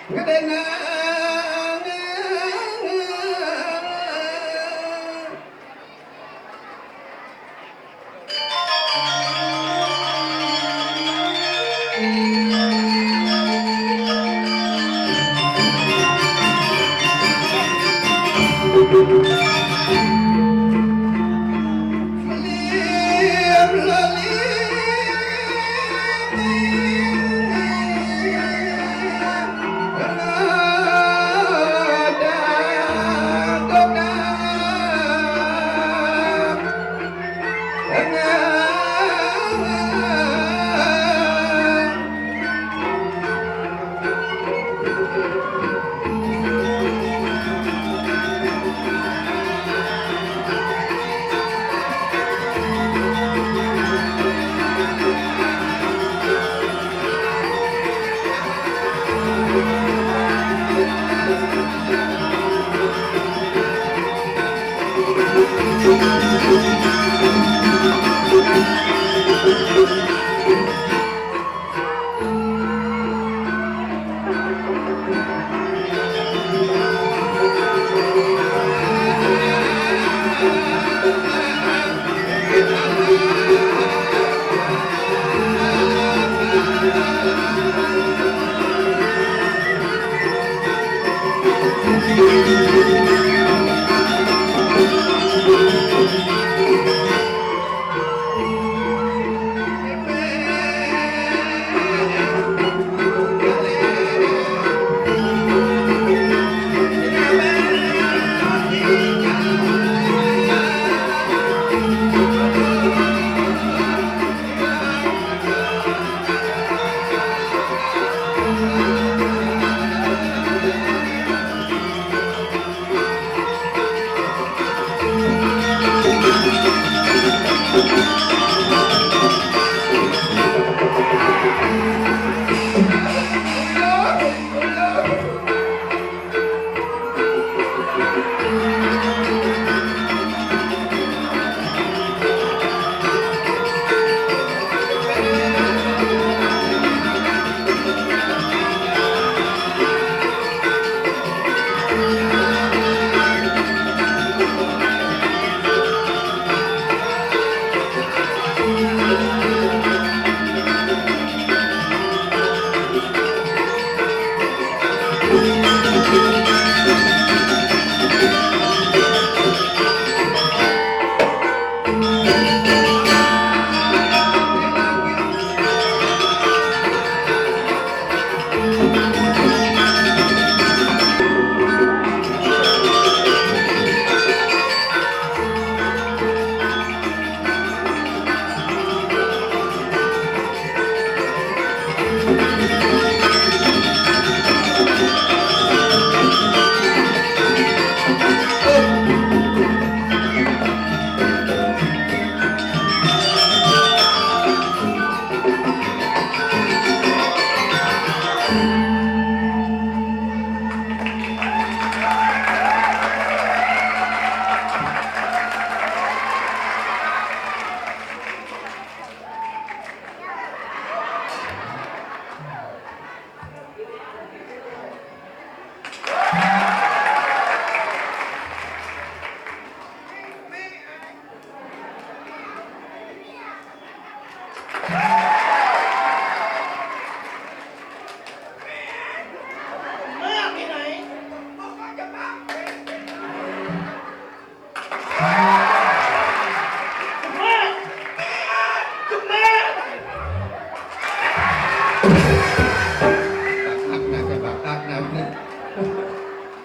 Ngadena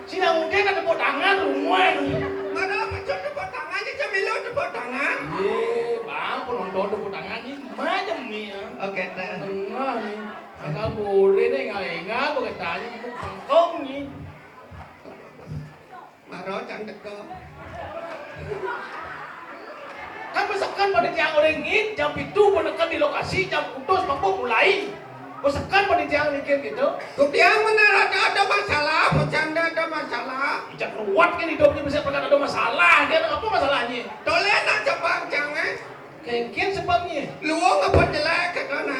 Siang mungkin ada tepuk tangan rumah nih. mana macam tepuk tangannya cemilo tepuk tangan. Bang penonton tepuk tangan ini macam nih ya. Oke, dah. Tengah nih. Agak boleh deh nggak pakai tanya itu pengkong nih. Maro cantik kok. Kan misalkan pada tiang orang ini jam itu menekan di lokasi jam putus mampu mulai. Misalkan pada tiang mikir gitu. Kupiang benar ada masalah, bercanda ada masalah. Ijak ruwet kan hidupnya bisa perkara ada masalah. Dia apa masalahnya? Toleh nak cepang jangan. Kengkian sebabnya. Luang apa jelek ke kana.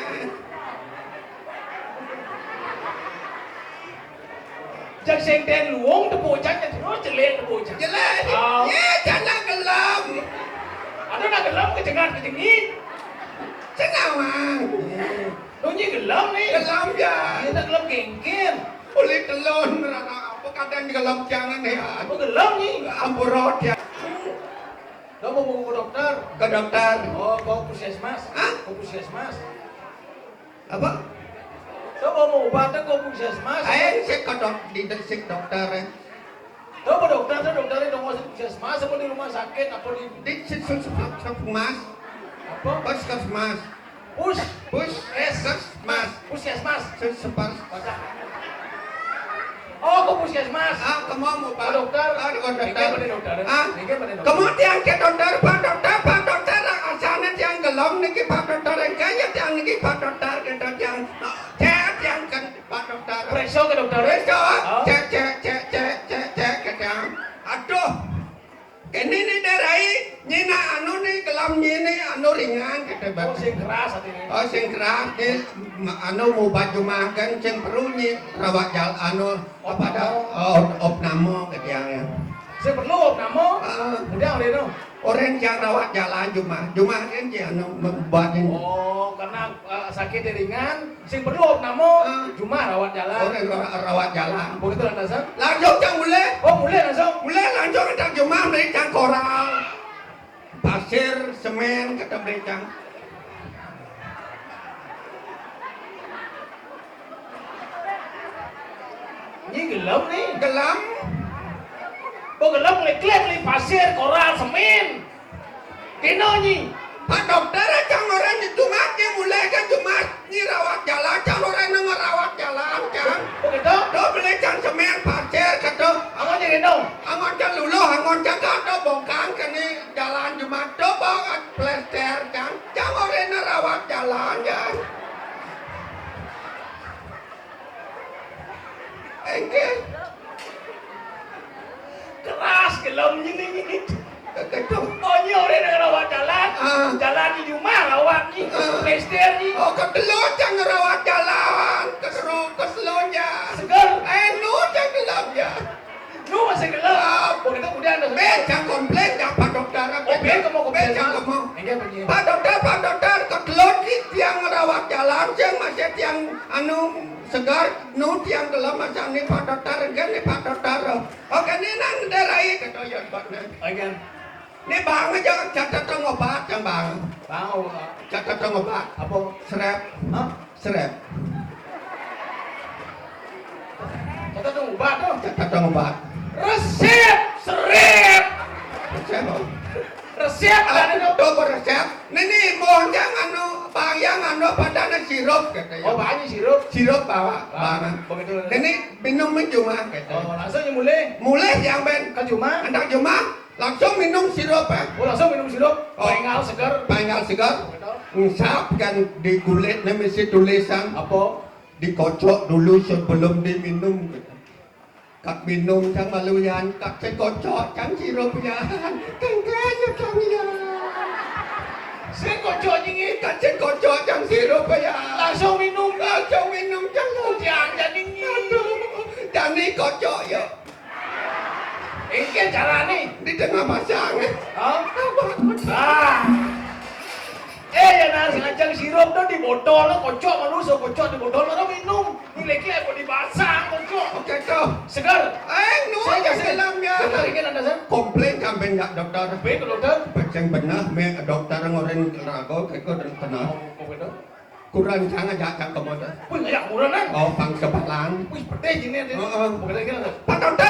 sing ten luong tu bocah terus jelek tu bocah. Jelek. Ye jangan gelam. Ada nak gelam kecengat kecengit. Cenawang. Lo ni gelam ni. Gelam ya. Ni tak gelam gengken. Oleh telon apa kadang gelam jangan ya. Apa gelam ni? Amburot ya. Lo mau ke dokter? Ke dokter. Oh, kau puskesmas. Hah? Kau puskesmas. Apa? Lo mau obat kau puskesmas. Saya ke dokter ya. Lo mau dokter itu mau puskesmas apa di rumah sakit apa di Di mas. apa? Puskesmas. Puskesmas. Puskesmas. Sepas. Baca. Oh, kau puskesmas. Kamu mau Pak dokter. dokter. Ini pada dokter. Kamu tiang ke dokter, Pak dokter, asalnya tiang gelom niki Pak dokter, kaya tiang niki Pak dokter, kita tiang tiang kan Pak dokter. Preso ke dokter. Preso, cek ke tiang. Aduh, ini nih derai, nyina anu nih gelom nyini anu ringan kita Oh, baca. sing keras hati ini. Oh, sing keras nih, anu mau baju makan, sing perlu nih rawat jalan anu apa dah? Opname ke tiang ya. Sing perlu namo. Udah tu. Orang yang rawat jalan Jumah kan dia membuat ini. Oh, karena sakit ringan, sing perlu namo cuma rawat jalan. Orang rawat jalan. Begitu lantasan. Langsung jangan mulai. Oh, mulai langsung. Mulai langsung kita Jumah berikan koral, pasir, semen kita berikan. Ini gelam nih. Gelam. Oh, gelam klek pasir, koral, semen. Kena ni. Pak dokter jangan orang di Jumah dia mulai kan Jumah ni rawat jalan. Jangan orang yang rawat jalan kan. Begitu. Do berikan semen, pasir kata. Awak jadi dong. Angon can luluh, angon can kata bongkang ke ni jalan Jumah. Do bawa plester kan. Jangan orang yang rawat jalan kan. Engke. Keras gelam ni. Ketu. Oh, ni orang yang rawat jalan. Jalan di rumah rawat ni. Plester ni. Oh, ketelur jangan rawat jalan. Keselurnya. Segar. Nu jangan gelap ya. Nu masih gelam. Begitu kemudian ada. Jangan komplain jangan Pak dokter. Kamu Jangan kamu. Enggak begini. Pak dokter, ketelur ni tiang rawat jalan. Jangan masih tiang anu segar. Nu tiang gelap macam ni Pak dokter. Kan ni Pak dokter. Oke ni nang derai kata ya Pak ni. Again. Ni bang aja catat obat yang bang. Bang, Catat obat. apa? Serep. Hah? Serep. Kita tu ubat tu. Catat obat. Resep, serep. Resep. Resep ada tu. Do resep. Ni mohon jangan anu bayang anu pada sirup kata ya. Oh, banyak sirup. Sirup bawa bang. Begitu. Ini minum cuma kata. Oh, langsung yang mulai. Mulai yang ben. Kan cuma. Anak cuma langsung minum sirup ya. Oh, langsung minum sirup. Oh. Pengal segar. Pangal segar. Ngusap kan di kulit ni mesti tulisan Apa? dikocok dulu sebelum diminum. Kat minum cang maluyan, kat saya kocok cang sirup ya. Kengkanya cang ya. Saya kocok jingit. Kat saya kocok cang sirup ya. Langsung minum. Langsung minum cang. Jangan jadi ni. Dan ni kocok ya. Ini cara ni. Di tengah pasang. Ah. Jangan sengaja sirup tu di botol, kocok manusia kocok di botol, mana minum. Ni lagi apa dibasang kocok. Okey tu. Segar. Nu yang dalam ya. Dokter ini anda sah? Komplain sampai enggak dokter. Baik dokter. Macam benar me dokter orang rago keko dan kena. Oh, betul. Kurang sangat jatah kemoda. Wih, ngayak murah kan? Oh, pang sebalan. Wih, seperti ini ada. Bukan lagi anda. Pak dokter,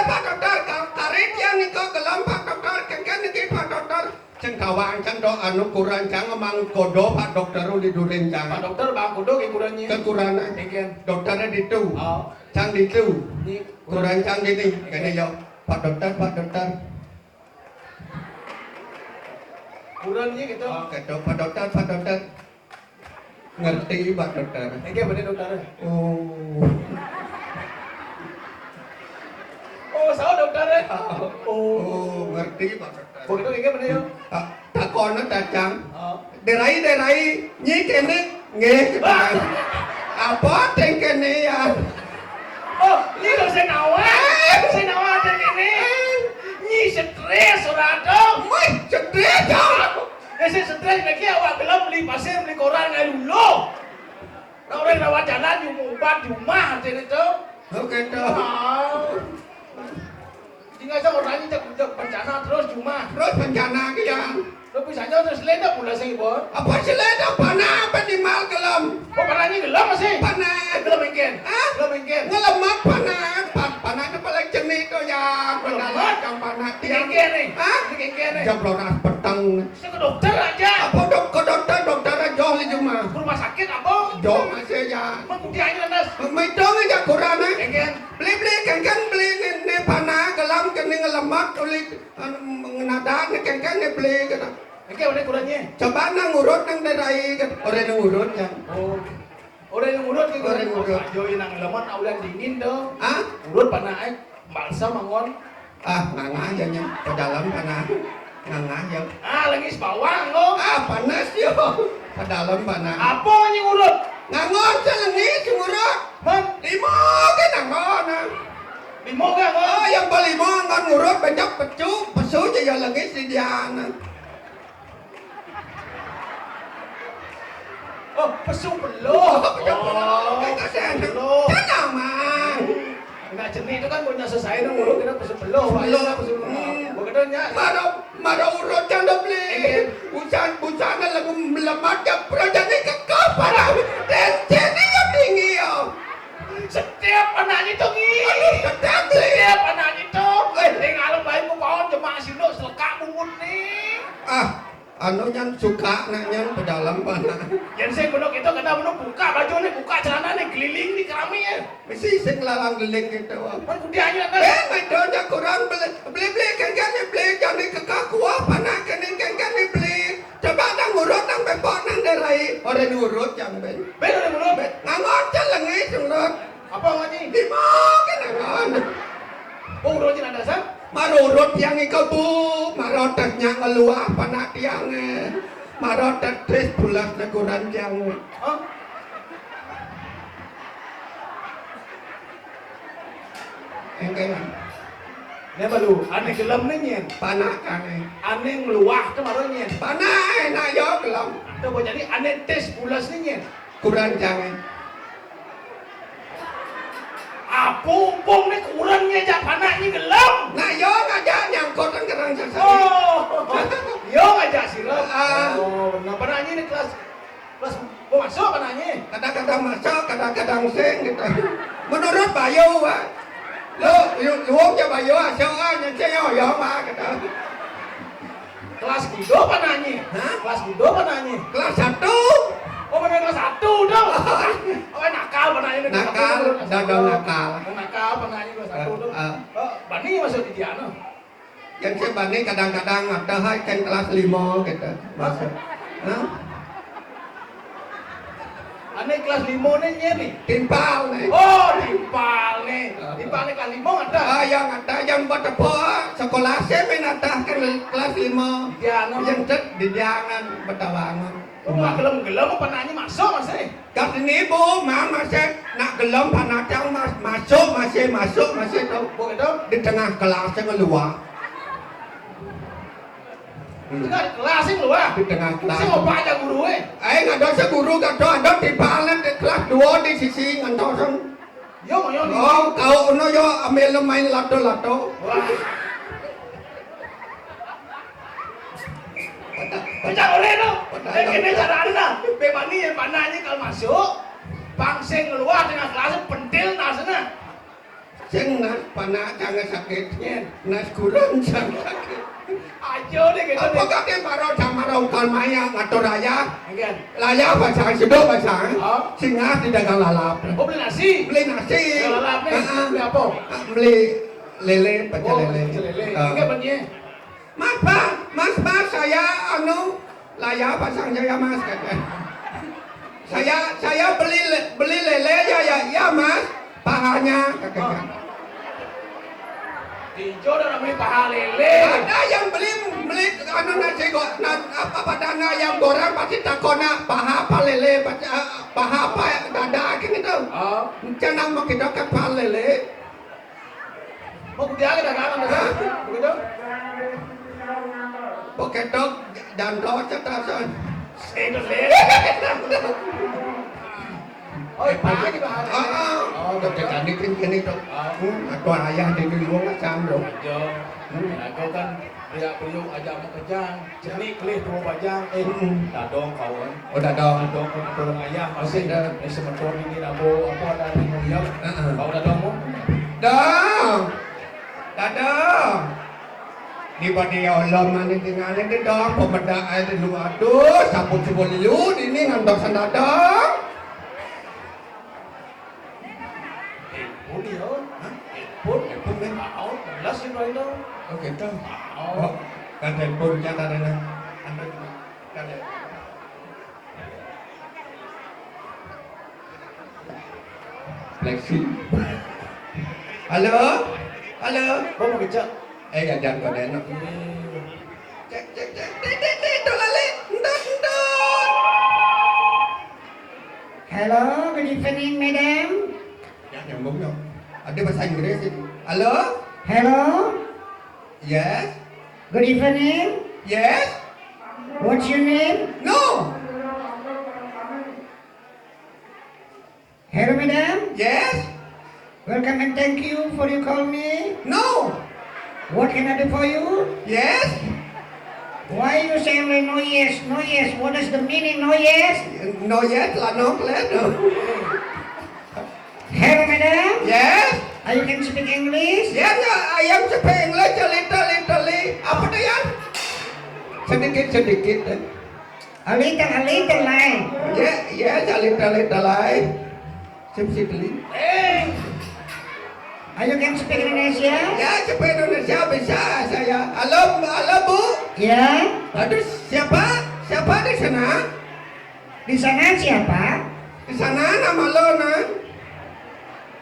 karet yang ni kau kelam Pak dokter, kengken ni Pak dokter. Ceng kawang ceng do anu kurang ceng emang kodo Pak dokter di durin ceng. Pak dokter bang kodok yang kurangnya. Kekurangan. Ikan. Dokternya di tu. Oh. Ceng di tu. Ni Kurang ceng di ni. Kene yo. Pak dokter. kurangnya gitu. Oh, kata Pak dokter. Ngerti Pak dokter. Ikan benar dokter. Oh. Oh, salah dokter. Oh, ngerti Pak dokter. Begitu ikan benar yo. Tak kono datang. Oh. Derai nyi kene nggih. Apa teng kene ya? Oh, ini dosen awal. stres orang tu. Mai stres dah. Ese stres lagi awak gelap beli pasir beli koran ngai lulu. Orang rawat jalan di ubat di rumah tu itu. Okey tu. Tinggal sama orang ni tak bencana terus di rumah. Terus bencana ke yang? Tapi saja terus leda pula saya buat. Apa seleda panah minimal gelam? Oh panahnya gelap masih. Panah. Gelap mungkin. Ah? Gelap mungkin. Ngelemak panah itu paling jenis tu yang Ngelemak? yang panah Ini kengken ni. Ah? Ini kengken ni. Jablonas petang. Saya ke dokter aja. Apa dokter jauh di rumah? Ke rumah sakit apa? Jauh masih ya. Mengkudianya nas. Mai dong aja Quran eh. Kengken. Beli kan beli ni panah gelam kini ngelemak oleh mengenada ni kan ni beli kan. Kengken mana kurangnya? Coba nang urut nang derai kan. Orang nang urut kan. Oh. Orang yang urut ke Orang yang urut. Join nang lemon aulan dingin dah. Ah? Urut panah ai balsa mangon. Ah, nganga aja nya. Ke dalam panah. Nganga aja. Ah lagi bawang lo. Ah, panas yo. Ke dalam panah. Apa yang urut? Ngangon selengi urut. Man, Limo ke nangon. limo ke Oh, ngon? yang palimo ngan urut banyak pesu je yang lagi sidian. Oh, pesu peluh. Kita sen. Peluh. Jangan mah. Nak jenis itu kan punya selesai nang urut kita pesu peluh. Peluh. Pesu peluh. Bukannya Maro urut jangan beli. Bucan lagu melemat ke projek ni ke kapal. Tensi ni yang tinggi yo. setiap anak itu Setiap beli. setiap anak itu alam baik ku kawan jemaah sino selekak bungut ni. Ah, anu yang suka nanya ke dalam panah. Yang saya menuk itu kena menuk buka baju ni, buka celana ni, keliling ni kerami ya. Mesti sing lalang geling gitu. Kan kudianya kan. Medonya kurang beli kan beli jadi kekakua panah kan beli. Coba nang urut nang bepok nang derai. Orang urut yang ben. Benar ni menuk. Ngangon celengi urut. Apa ngaji? Lima kan ngangon. Oh, udah ada sah? Marurut yang ikut bu, marotetnya ngeluah panah tiang. Marotet 13 neguran tiang. Hah? Engke Ni baru, aneh gelam ni nyen. panah kan. Aneh ngeluah tu baru nyen. Panah nak yo kelam. Tu boleh jadi aneh tes bulas ni nyen. Kurang jangan. Apa umpung ni kurangnya jak panah ni gelam. Nak yo ngajak nyangkut kan kerang sasar. Oh, yo ngajak sirap. Ah. Oh, benar panahnya ni kelas oh masuk panahnya. Kadang-kadang masuk, kadang-kadang sing gitu. Menurut Bayu, lo luang je Bayu asal yang saya yo mah kata. Kelas gudo panahnya. Hah? Kelas gudo panahnya. Kelas 1 Oh, benar kelas 1 dah. Oh, nakal panahnya ni. nakal, dagang nakal. Nakal panahnya kelas 1 tu. Ah. Oh, bani masuk di dia no. Yang saya banding kadang-kadang ada hai kan kelas 5 gitu. Masuk. Hah? Aneh kelas 5 ni nyen ni. Timpal nih. Oh, timpal ni. Timpal ni kelas 5 ada. Yang ada yang bertepuk sekolah saya ada kan kelas 5. Dia no. Yang tet di jangan betawangan. Oh, mak gelem-gelem panahnya masuk masih. Kat ini bu, mama saya nak gelam panacang masuk masih tu. Oh, itu. Di tengah kelas saya ngeluar. Tengah kelas ni keluar. Di tengah kelas. Saya mau baca guru Nggak ada guru ada timpalan di kelas 2 di sisi ngantosan. Yo, yo ni. Oh, kau no yo ambil main lato-lato. Wah. Macam oleh tu. Kena cara anda. Bebani yang panahnya kalau masuk, bangseng keluar tengah kelas pentil nas sana. Sing nas panah jangan sakit. Nas kurang jangan sakit. Ajo deh gitu Apa deh. kata marau sama marau kalmaya ngatur raya? Again. Laya bahasa Sunda bahasa. Oh. Singa di dagang lalap. Oh, beli nasi. Beli nasi. Kalau lalap ni, Ah, beli apa? beli lele, baca Oh, lele. lele. Ah. Ingat banyak. Mas, saya laya pasang saya mas kata. Saya beli lele ya mas, pahanya kata. Hijau dah nak beli paha lele. Ada yang beli nasi apa padana ayam goreng pasti takona paha apa lele, paha apa dada gitu. Oh. Jangan mau kita ke paha lele. Mau diangkat dagangan dah. Begitu? Begitu dan lo cetasan. Itu deh. Oh, pagi di bahar. Oh, cetasan ini tuh. Aku ayah di luar macam dong. Aja. Nah, kau kan priuk aja mau kejang. Jadi kelih dua bajang. Dadong kau kan. Oh, dadong. Dadong kau tolong ayah masih dah. Ini sementara ini aku apa ada di New York. Kau dadong mau? Dong. Dadong. Di badi Allah mana tinggalin di dong. Pemedak air di luar tuh. Sapu cebol liu. Ini ngandok sandadong. Pun dia. Pun kan. Mau. Belas yang lain dong. Oh gitu. Oh. Kan teleponnya tadi nah. Anda kan ya. Flexi. Halo? Halo? Kau mau kejang? Jangan kau denok. Cek. Itu lali. Ndot. Hello, good evening, madam. Ya nyambung dong. Ada bahasa Inggris ini. Halo? Hello, Yes? good evening. Yes? What's your name? No? Hello, madam. Yes? Welcome and thank you for you call me. No? What can I do for you? Yes? Why you say only no yes, no yes? What is the meaning no yes? No yes là no less no. Hello, madam. Yes? Are you can speak English? Yes, I am speaking English a little. Apa tu ya? Sedikit. A little line. Yes, a little I. Simply. Are you can speak Indonesia? Ya, speak Indonesia bisa saya. Halo Bu. Ya. Aduh, siapa? Siapa di sana? Di sana siapa? Di sana nama lo nah.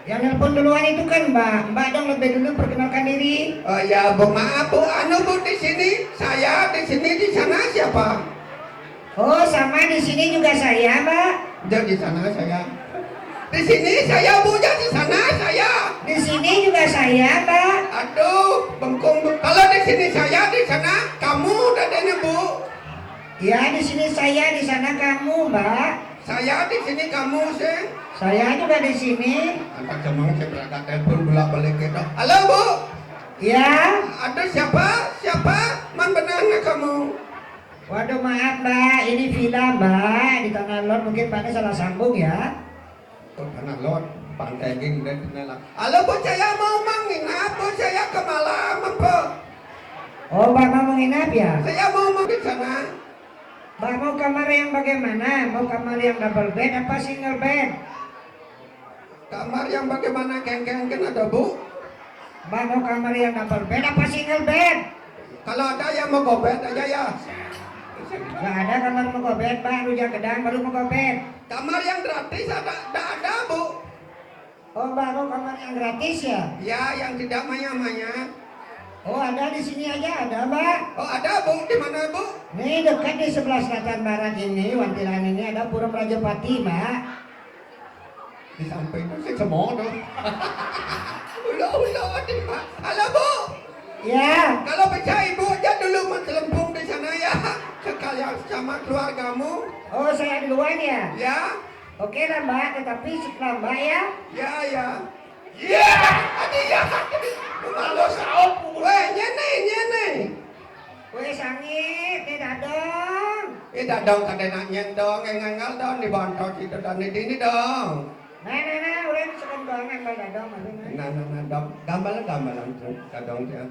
Yang nelpon duluan itu kan Mbak. Mbak dong lebih dulu perkenalkan diri. Oh ya, Bu, maaf Bu. Anu Bu di sini. Saya di sini, di sana siapa? Oh, sama di sini juga saya, Mbak. Jadi di sana saya. Di sini saya Bu, jadi di sana saya. Di sini juga saya, Mbak. Aduh, bengkung Bu. Kalau di sini saya, di sana kamu dadanya Bu. Ya, di sini saya, di sana kamu, Mbak. Saya di sini kamu sih. Saya juga di sini. Antar cemang saya berangkat telepon bolak-balik gitu. Halo Bu. Ya. Ada siapa? Man benarnya kamu? Waduh, maaf, Mbak. Ini villa, Mbak. Di Tanah Lot mungkin Mbaknya salah sambung ya. Oh, Tanah Lot, Pantai Ging dan Tanah. Halo Bu, saya mau menginap Bu, saya kemalaman Bu. Oh, Mbak mau menginap ya? Saya mau di sana. Mbak mau kamar yang bagaimana? Mau kamar yang double bed apa single bed? Kamar yang bagaimana keng-keng ada Bu? Mbak mau kamar yang double bed apa single bed? Kalau ada yang mau gobet aja ya. Gak ada kamar mau gobet, Mbak. Rujak gedang baru mau gobet. Kamar yang gratis ada Bu. Oh, Mbak mau kamar yang gratis ya? Ya, yang tidak maya-maya. Oh, ada di sini aja ada, Mbak. Oh, ada Bu, di mana Bu? Nih dekat di sebelah selatan barat ini, Wantilan ini ada Pura Rajapati, Mbak. Di samping itu sih semua dong. Ulo, di Pak. Halo Bu. Ya. Kalau bisa Ibu aja dulu mencelempung di sana ya. Sekalian sama keluargamu. Oh, saya duluan ya? Ya. Oke lah, Mbak, tetapi setelah Mbak ya. Ya. Ya, ya. Malu saop. Weh, nyene. Weh, sangit, ini dadong. Dadong kada nak nyendong, ngangal dong di bantok itu dan di sini dong. Nah, udah sekarang doangan Mbak dadong. Nah, dong. Gambalan dadong ya.